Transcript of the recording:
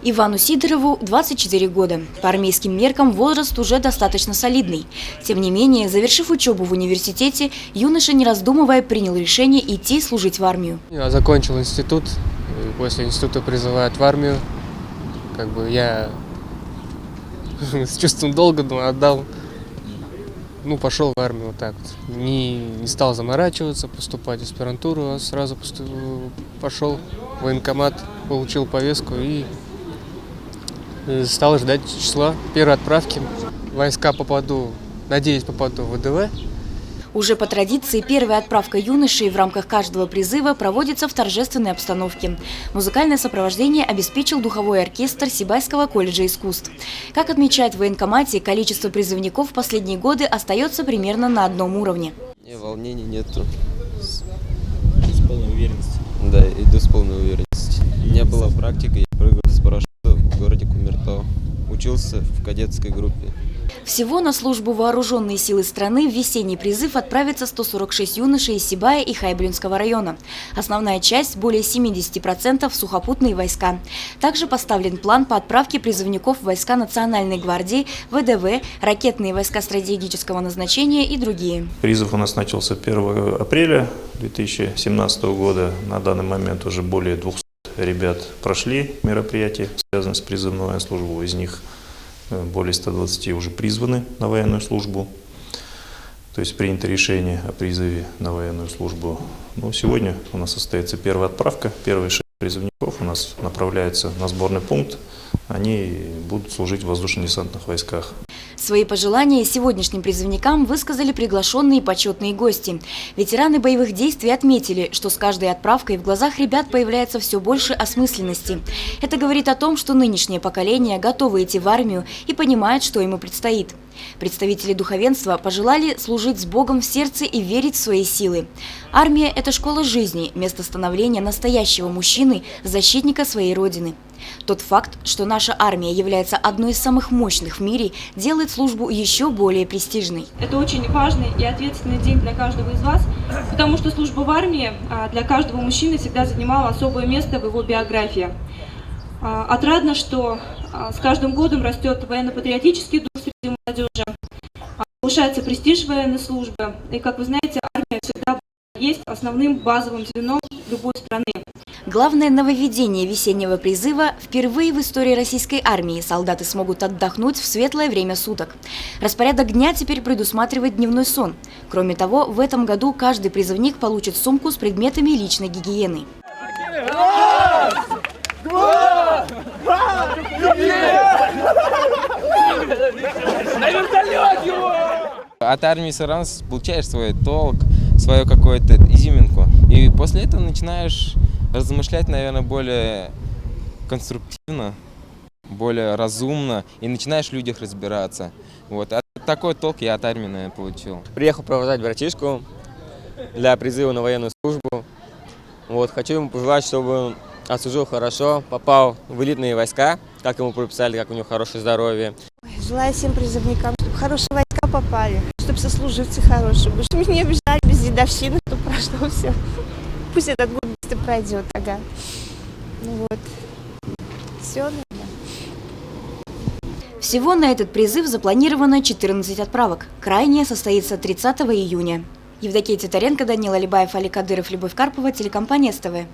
Ивану Сидорову 24 года. По армейским меркам возраст уже достаточно солидный. Тем не менее, завершив учебу в университете, юноша, не раздумывая, принял решение идти служить в армию. Я закончил институт, и после института призывают в армию. Я с чувством долга отдал, пошел в армию вот так вот. Не стал заморачиваться, поступать в аспирантуру, а сразу пошел в военкомат, получил повестку и стал ждать числа первой отправки. В войска надеюсь, попаду в ВДВ. Уже по традиции первая отправка юношей в рамках каждого призыва проводится в торжественной обстановке. Музыкальное сопровождение обеспечил духовой оркестр Сибайского колледжа искусств. Как отмечают в военкомате, количество призывников в последние годы остается примерно на одном уровне. Волнений нету. С полной уверенностью. Да, иду с полной уверенностью. Не было практики, я прыгал с парашюта в городе Кумертау. Учился в кадетской группе. Всего на службу в вооруженные силы страны в весенний призыв отправится 146 юношей из Сибая и Хайблинского района. Основная часть, более 70%, в сухопутные войска. Также поставлен план по отправке призывников в войска Национальной гвардии, ВДВ, ракетные войска стратегического назначения и другие. Призыв у нас начался 1 апреля 2017 года. На данный момент уже более 200 ребят прошли мероприятия, связанные с призывной службой. Из них более 120 уже призваны на военную службу. То есть принято решение о призыве на военную службу. Сегодня у нас состоится первая отправка. Первые 6 призывников у нас направляются на сборный пункт. Они будут служить в воздушно-десантных войсках. Свои пожелания сегодняшним призывникам высказали приглашенные почетные гости. Ветераны боевых действий отметили, что с каждой отправкой в глазах ребят появляется все больше осмысленности. Это говорит о том, что нынешнее поколение готово идти в армию и понимает, что ему предстоит. Представители духовенства пожелали служить с Богом в сердце и верить в свои силы. Армия – это школа жизни, место становления настоящего мужчины, защитника своей родины. Тот факт, что наша армия является одной из самых мощных в мире, делает службу еще более престижной. Это очень важный и ответственный день для каждого из вас, потому что служба в армии для каждого мужчины всегда занимала особое место в его биографии. Отрадно, что с каждым годом растет военно-патриотический дух среди молодежи, повышается престиж военной службы, и, как вы знаете, армия всегда есть основным базовым звеном любой страны. Главное нововведение весеннего призыва – впервые в истории российской армии солдаты смогут отдохнуть в светлое время суток. Распорядок дня теперь предусматривает дневной сон. Кроме того, в этом году каждый призывник получит сумку с предметами личной гигиены. От армии сразу получаешь свой толк, свою какую-то изюминку. И после этого начинаешь размышлять, наверное, более конструктивно, более разумно. И начинаешь в людях разбираться. Такой толк я от армии, наверное, получил. Приехал провожать братишку для призыва на военную службу. Хочу ему пожелать, чтобы он отслужил хорошо, попал в элитные войска, как ему прописали, как у него хорошее здоровье. Желаю всем призывникам, чтобы в хорошие войска попали, чтобы сослуживцы хорошие были, чтобы не обижали без дедовщины, чтобы прошло все. Пусть этот год быстро пройдет, ага. Все, наверное. Всего на этот призыв запланировано 14 отправок. Крайняя состоится 30 июня. Евдокия Титаренко, Данил Алибаев, Али Кадыров, Любовь Карпова, телекомпания СТВ.